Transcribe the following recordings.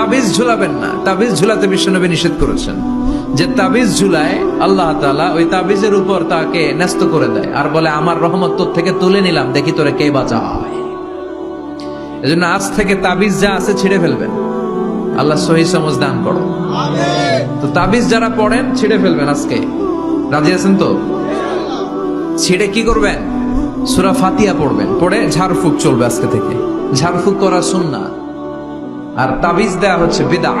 তাবিজ ঝুলাবেন না। তাবিজ ঝুলাতে বিশ্বনবী নিষেধ করেছেন। যে তাবিজ ঝুলায় আল্লাহ তাআলা ওই তাবিজের উপর তাকে ন্যস্ত করে দেয় আর বলে আমার রহমত তোর থেকে তুলে নিলাম, দেখি তোরে কে বাঁচায়। এজন্য আজ থেকে তাবিজ যা আছে ছিঁড়ে ফেলবেন। আল্লাহ সহি সমঝ দান করো। তো তাবিজ যারা পড়েন ছিঁড়ে ফেলবেন আজকে। রাজি আছেন তো? ছিঁড়ে কি করবেন? সূরা ফাতিহা পড়বেন, পড়ে ঝাড়ফুঁক চলবে আজকে থেকে। ঝাড়ফুঁক করা সুন্নাত। আর তাবিজ দেয়া হচ্ছে বিদআহ,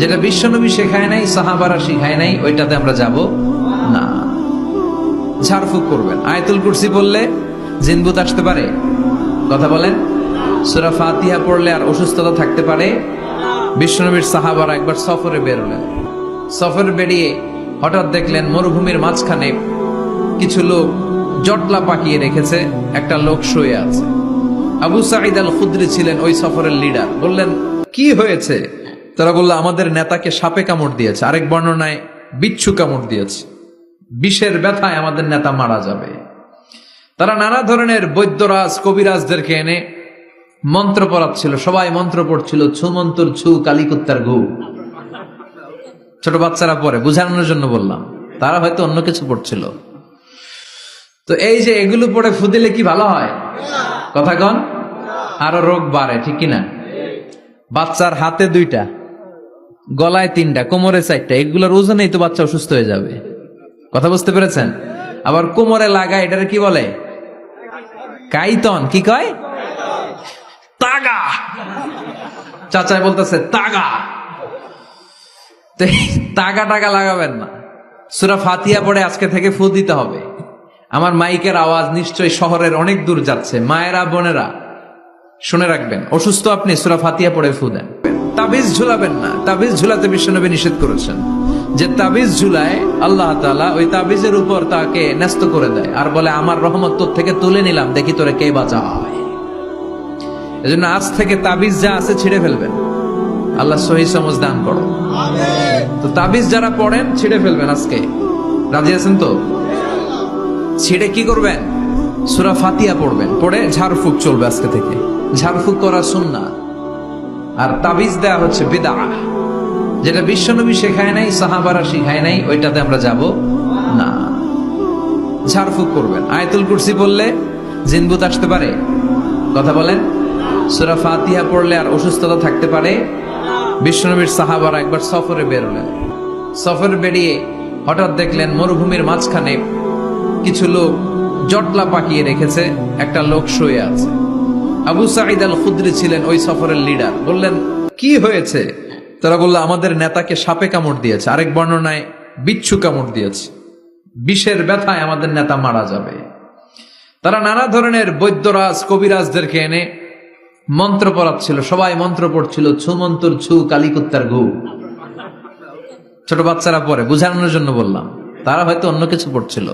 যেটা বিশ্বনবী শেখায় নাই, সাহাবারা শিখায় নাই, ওইটাতে আমরা যাব না। ঝাড়ফুঁক করবেন। আয়াতুল কুরসি পড়লে জিনভূত আসতে পারে? কথা বলেন। সূরা ফাতিহা পড়লে আর অসুস্থতা থাকতে পারে? বিশ্বনবীর সাহাবারা একবার সফরে বেরোলেন। সফরে বেরিয়ে হঠাৎ দেখলেন মরুভূমির মাঝখানে কিছু লোক জটলা পাকিয়ে রেখেছে, একটা লোক শুয়ে আছে। আবু সাঈদ আল খুদরি ছিলেন ওই সফরের লিডার। বললেন, কি হয়েছে? তারা বলল, আমাদের নেতাকে সাপে কামড় দিয়েছে, আরেক বর্ণনায় বিচ্ছু কামড় দিয়েছে, বিষের ব্যথায় আমাদের নেতা মারা যাবে। তারা নানা ধরনের বৈদ্যরাজ কবিরাজদেরকে এনে মন্ত্র পড়াচ্ছিল। সবাই মন্ত্র পড়ছিল, ছু মন্তর ছু, কালিকুত্তার ঘু। ছোট বাচ্চারা পড়ে, বুঝানোর জন্য বললাম, তারা হয়তো অন্য কিছু পড়ছিল। তো এই যে এগুলো পড়ে ফু দিলে কি ভালো হয়? কথা কন। আরো রোগ বাড়ে, ঠিক কিনা? বাচ্চার হাতে 2টা, গলায় 3টা, কোমরে 4টা, এগুলোর ওজনেই তো বাচ্চা অসুস্থ হয়ে যাবে। কথা বুঝতে পেরেছেন? আবার কোমরে লাগায়, এটারে কি বলে? কাইতন। কি কয়? তাগা। চাচাই বলতেছে তাগা। তাগা টাগা লাগাবেন না। সূরা ফাতিহা পড়ে আজকে থেকে ফু দিতে হবে। আমার মাইকের আওয়াজ নিশ্চয়ই শহরের অনেক দূর যাচ্ছে। মায়েরা, বোনেরা শুনে রাখবেন, অসুস্থ আপনি সূরা ফাতিহা পড়ে ফু দেন। তাবিজ ঝুলাবেন না। তাবিজ ঝুলাতে বিশ্বনবী নিষেধ করেছেন। যে তাবিজ ঝুলায় আল্লাহ তাআলা ওই তাবিজের উপর তাকে ন্যস্ত করে দেয় আর বলে আমার রহমত তোর থেকে তুলে নিলাম, দেখি তোরে কে বাঁচায়। এজন্য আজ থেকে তাবিজ যা আছে ছিঁড়ে ফেলবেন। আল্লাহ সহি সমঝ দান করো। তো তাবিজ যারা পড়েন ছিঁড়ে ফেলবেন আজকে। রাজি আছেন তো? ছিঁড়ে কি করবেন? সূরা ফাতিহা পড়বেন, পড়ে ঝাড়ফুঁক চলবে আজকে থেকে। ঝাড়ফুঁক করা সুন্নাত। আর তাবিজ দেয়া হচ্ছে বিদআহ, যেটা বিশ্বনবী শেখায় নাই, সাহাবারা শিখায় নাই, ওইটাতে আমরা যাব না। ঝাড়ফুঁক করবেন। আয়াতুল কুরসি পড়লে জিনভূত আসতে পারে? কথা বলেন। সূরা ফাতিহা পড়লে আর অসুস্থতা থাকতে পারে? বিশ্বনবীর সাহাবারা একবার সফরে বেরোলেন। সফরে বেরিয়ে হঠাৎ দেখলেন মরুভূমির মাঝখানে কিছু লোক জটলা পাকিয়ে রেখেছে, একটা লোক শুয়ে আছে। আবু সাঈদ আল খুদরি ছিলেন ওই সফরের লিডার। বললেন, কি হয়েছে? তারা বলল, আমাদের নেতাকে সাপে কামড় দিয়েছে, আরেক বর্ণনায় বিচ্ছু কামড় দিয়েছে, বিষের ব্যথায় আমাদের নেতা মারা যাবে। তারা নানা ধরনের বৈদ্যরাজ কবিরাজদেরকে এনে মন্ত্র পড়াচ্ছিল। সবাই মন্ত্র পড়ছিল, ছু মন্তর ছু, কালিকুত্তার ঘু। ছোট বাচ্চারা পড়ে, বুঝানোর জন্য বললাম, তারা হয়তো অন্য কিছু পড়ছিল।